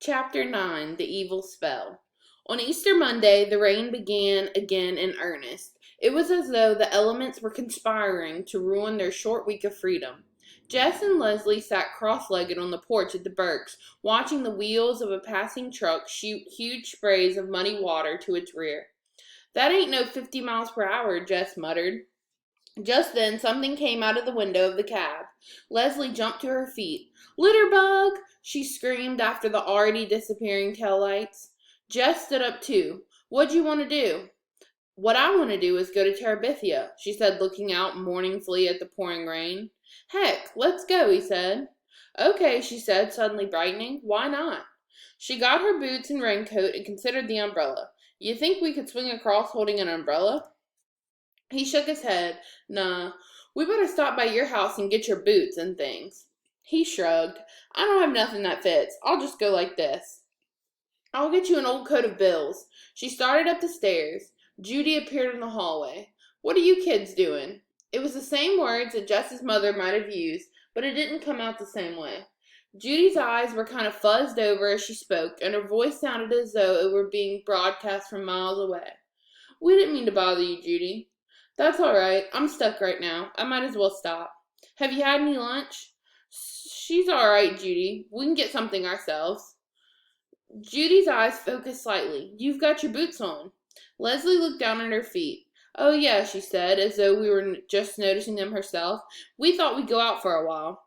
Chapter 9 The Evil Spell. On Easter Monday, the rain began again in earnest. It was as though the elements were conspiring to ruin their short week of freedom. Jess and Leslie sat cross-legged on the porch at the Burks, watching the wheels of a passing truck shoot huge sprays of muddy water to its rear. "That ain't no 50 miles per hour," Jess muttered. Just then, something came out of the window of the cab. Leslie jumped to her feet. "Litter bug!" she screamed after the already disappearing taillights. Jess stood up too. "What'd you want to do?" "What I want to do is go to Terabithia," she said, looking out mournfully at the pouring rain. "Heck, let's go," he said. "Okay," she said, suddenly brightening. "Why not?" She got her boots and raincoat and considered the umbrella. "You think we could swing across holding an umbrella?" He shook his head. "Nah, we better stop by your house and get your boots and things." He shrugged. "I don't have nothing that fits. I'll just go like this." "I'll get you an old coat of Bill's." She started up the stairs. Judy appeared in the hallway. "What are you kids doing?" It was the same words that Jess's mother might have used, but it didn't come out the same way. Judy's eyes were kind of fuzzed over as she spoke, and her voice sounded as though it were being broadcast from miles away. "We didn't mean to bother you, Judy." "That's all right. I'm stuck right now. I might as well stop." "Have you had any lunch?" "She's all right, Judy. We can get something ourselves." Judy's eyes focused slightly. "You've got your boots on." Leslie looked down at her feet. "Oh, yeah," she said, as though we were just noticing them herself. "We thought we'd go out for a while."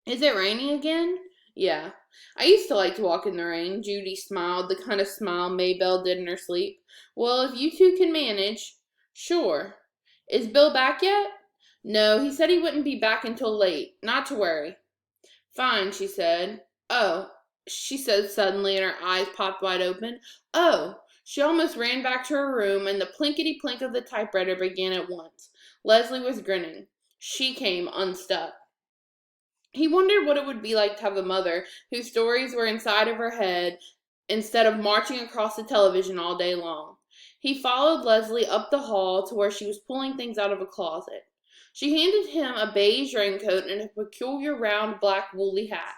"Is it raining again?" "Yeah. I used to like to walk in the rain." Judy smiled, the kind of smile Maybelle did in her sleep. "Well, if you two can manage." "Sure." "Is Bill back yet?" "No, he said he wouldn't be back until late. Not to worry." "Fine," she said. "Oh," she said suddenly, and her eyes popped wide open. "Oh!" She almost ran back to her room, and the plinkety-plink of the typewriter began at once. Leslie was grinning. She came unstuck. He wondered what it would be like to have a mother whose stories were inside of her head instead of marching across the television all day long. He followed Leslie up the hall to where she was pulling things out of a closet. She handed him a beige raincoat and a peculiar round black woolly hat.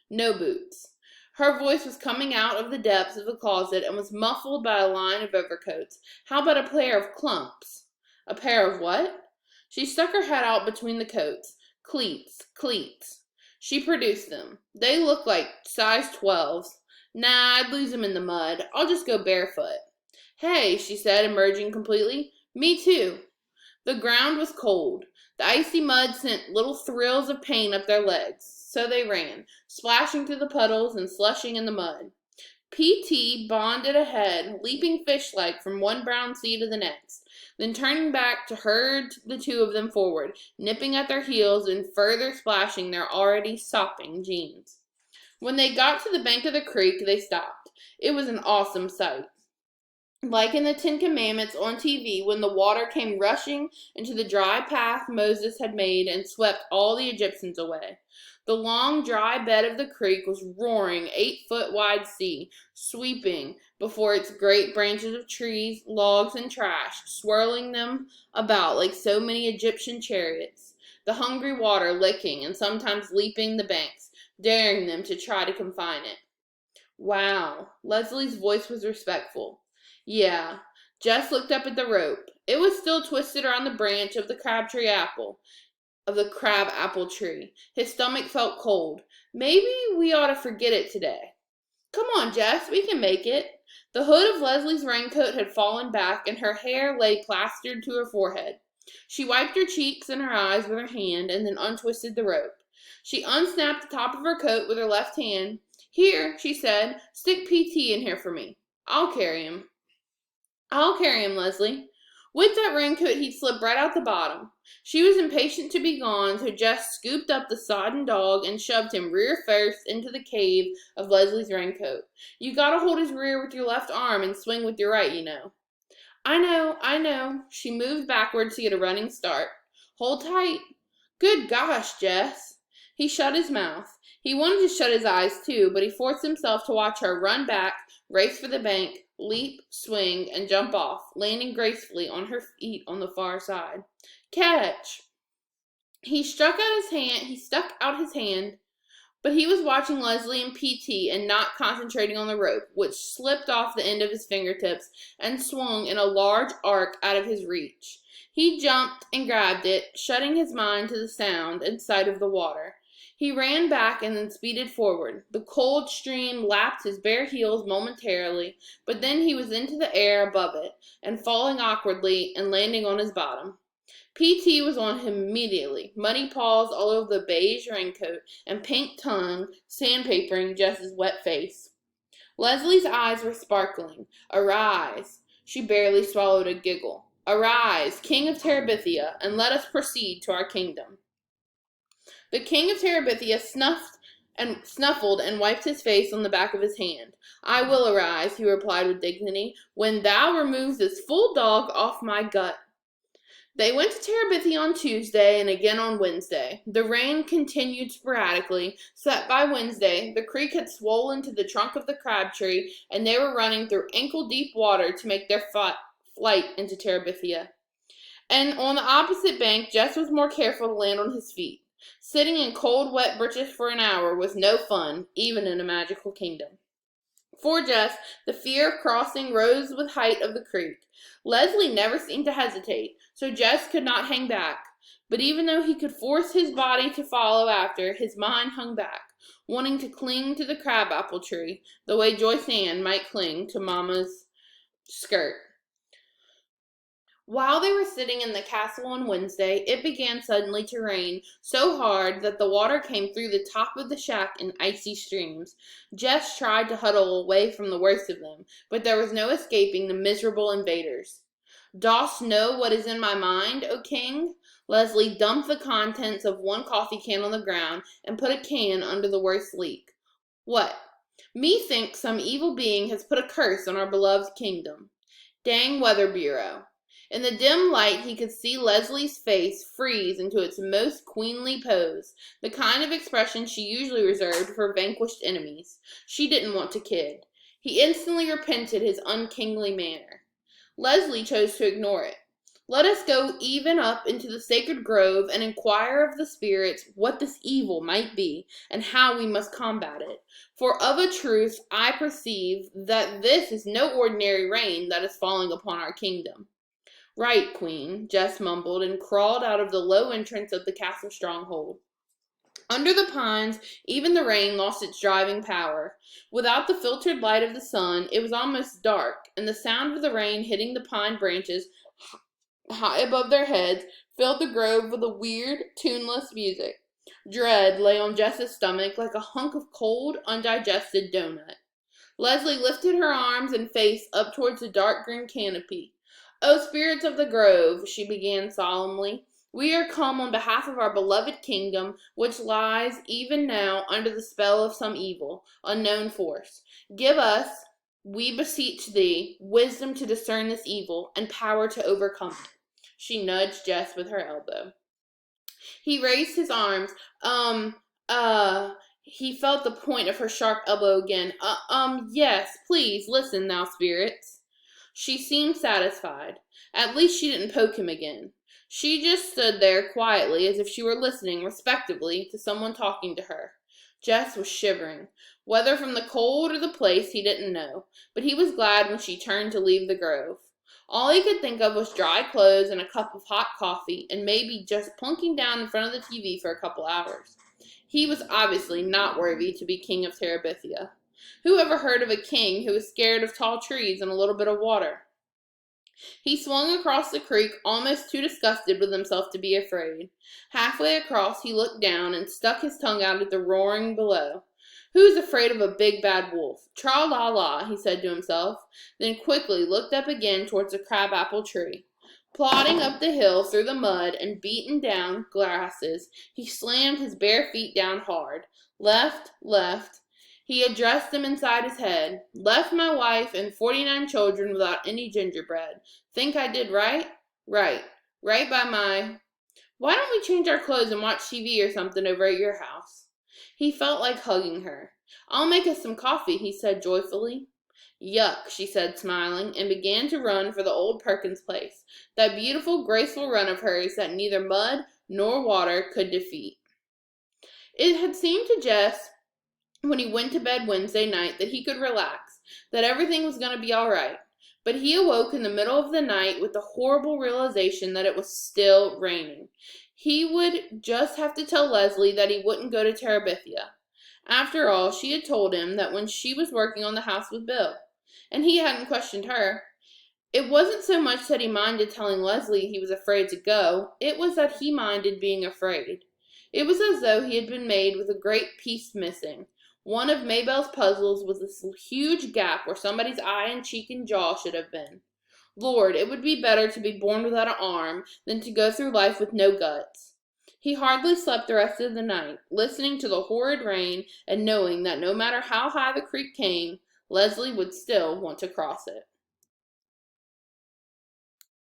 No boots. Her voice was coming out of the depths of the closet and was muffled by a line of overcoats. "How about a pair of clumps?" "A pair of what?" She stuck her head out between the coats. Cleats. She produced them. "They look like size 12s. Nah, I'd lose them in the mud. I'll just go barefoot." "Hey," she said, emerging completely. "Me too." The ground was cold. The icy mud sent little thrills of pain up their legs. So they ran, splashing through the puddles and slushing in the mud. P.T. bonded ahead, leaping fish-like from one brown sea to the next, then turning back to herd the two of them forward, nipping at their heels and further splashing their already sopping jeans. When they got to the bank of the creek, they stopped. It was an awesome sight. Like in the Ten Commandments on TV, when the water came rushing into the dry path Moses had made and swept all the Egyptians away. The long, dry bed of the creek was roaring 8-foot-wide sea, sweeping before its great branches of trees, logs, and trash, swirling them about like so many Egyptian chariots, the hungry water licking and sometimes leaping the banks, daring them to try to confine it. "Wow." Leslie's voice was respectful. "Yeah." Jess looked up at the rope. It was still twisted around the branch of the crab apple tree. His stomach felt cold. "Maybe we ought to forget it today." "Come on, Jess, we can make it." The hood of Leslie's raincoat had fallen back, and her hair lay plastered to her forehead. She wiped her cheeks and her eyes with her hand, and then untwisted the rope. She unsnapped the top of her coat with her left hand. "Here," she said, "stick P.T. in here for me. I'll carry him." "I'll carry him, Leslie." With that raincoat, he'd slip right out the bottom. She was impatient to be gone, so Jess scooped up the sodden dog and shoved him rear first into the cave of Leslie's raincoat. "You gotta hold his rear with your left arm and swing with your right, you know." I know." She moved backwards to get a running start. "Hold tight." "Good gosh, Jess." He shut his mouth. He wanted to shut his eyes too, but he forced himself to watch her run back, race for the bank, leap, swing, and jump off, landing gracefully on her feet on the far side. "Catch!" He stuck out his hand. But he was watching Leslie and PT and not concentrating on the rope, which slipped off the end of his fingertips and swung in a large arc out of his reach. He jumped and grabbed it, shutting his mind to the sound and sight of the water. He ran back and then speeded forward. The cold stream lapped his bare heels momentarily, but then he was into the air above it and falling awkwardly and landing on his bottom. PT was on him immediately, muddy paws all over the beige raincoat and pink tongue sandpapering Jess's wet face. Leslie's eyes were sparkling. Arise. She barely swallowed a giggle. Arise, King of Terabithia, and let us proceed to our kingdom. The King of Terabithia snuffled and wiped his face on the back of his hand. I will arise, he replied with dignity, when thou remove this full dog off my gut. They went to Terabithia on Tuesday and again on Wednesday. The rain continued sporadically, so that by Wednesday the creek had swollen to the trunk of the crab tree, and they were running through ankle-deep water to make their flight into Terabithia. And on the opposite bank, Jess was more careful to land on his feet. Sitting in cold, wet breeches for an hour was no fun, even in a magical kingdom. For Jess, the fear of crossing rose with height of the creek. Leslie never seemed to hesitate, so Jess could not hang back. But even though he could force his body to follow after, his mind hung back, wanting to cling to the crabapple tree, the way Joyce Ann might cling to Mama's skirt. While they were sitting in the castle on Wednesday, it began suddenly to rain so hard that the water came through the top of the shack in icy streams. Jess tried to huddle away from the worst of them, but there was no escaping the miserable invaders. Dost know what is in my mind, O king? Leslie dumped the contents of one coffee can on the ground and put a can under the worst leak. What? Methinks some evil being has put a curse on our beloved kingdom. Dang Weather Bureau. In the dim light, he could see Leslie's face freeze into its most queenly pose, the kind of expression she usually reserved for vanquished enemies. She didn't want to kid. He instantly repented his unkingly manner. Leslie chose to ignore it. Let us go even up into the sacred grove and inquire of the spirits what this evil might be and how we must combat it. For of a truth I perceive that this is no ordinary rain that is falling upon our kingdom. Right, Queen, Jess mumbled and crawled out of the low entrance of the castle stronghold. Under the pines, even the rain lost its driving power. Without the filtered light of the sun, it was almost dark, and the sound of the rain hitting the pine branches high above their heads filled the grove with a weird, tuneless music. Dread lay on Jess's stomach like a hunk of cold, undigested doughnut. Leslie lifted her arms and face up towards the dark green canopy. O spirits of the grove, she began solemnly, we are come on behalf of our beloved kingdom, which lies even now under the spell of some evil, unknown force. Give us, we beseech thee, wisdom to discern this evil, and power to overcome it. She nudged Jess with her elbow. He raised his arms. He felt the point of her sharp elbow again. Yes, please, listen, thou spirits. She seemed satisfied. At least she didn't poke him again. She just stood there quietly as if she were listening respectfully to someone talking to her. Jess was shivering, whether from the cold or the place he didn't know, but he was glad when she turned to leave the grove. All he could think of was dry clothes and a cup of hot coffee and maybe just plunking down in front of the TV for a couple hours. He was obviously not worthy to be king of Terabithia. Who ever heard of a king who was scared of tall trees and a little bit of water? He swung across the creek, almost too disgusted with himself to be afraid. Halfway across, he looked down and stuck his tongue out at the roaring below. Who's afraid of a big bad wolf? Tra-la-la, he said to himself, then quickly looked up again towards the crabapple tree. Plodding up the hill through the mud and beaten down grasses, he slammed his bare feet down hard. Left, left. He addressed them inside his head. Left my wife and 49 children without any gingerbread. Think I did right? Right. Right by my... Why don't we change our clothes and watch TV or something over at your house? He felt like hugging her. I'll make us some coffee, he said joyfully. Yuck, she said, smiling, and began to run for the old Perkins place, that beautiful, graceful run of hers that neither mud nor water could defeat. It had seemed to Jess when he went to bed Wednesday night that he could relax, that everything was going to be all right. But he awoke in the middle of the night with the horrible realization that it was still raining. He would just have to tell Leslie that he wouldn't go to Terabithia. After all, she had told him that when she was working on the house with Bill, and he hadn't questioned her. It wasn't so much that he minded telling Leslie he was afraid to go, it was that he minded being afraid. It was as though he had been made with a great piece missing. One of Maybelle's puzzles was this huge gap where somebody's eye and cheek and jaw should have been. Lord, it would be better to be born without an arm than to go through life with no guts. He hardly slept the rest of the night, listening to the horrid rain and knowing that no matter how high the creek came, Leslie would still want to cross it.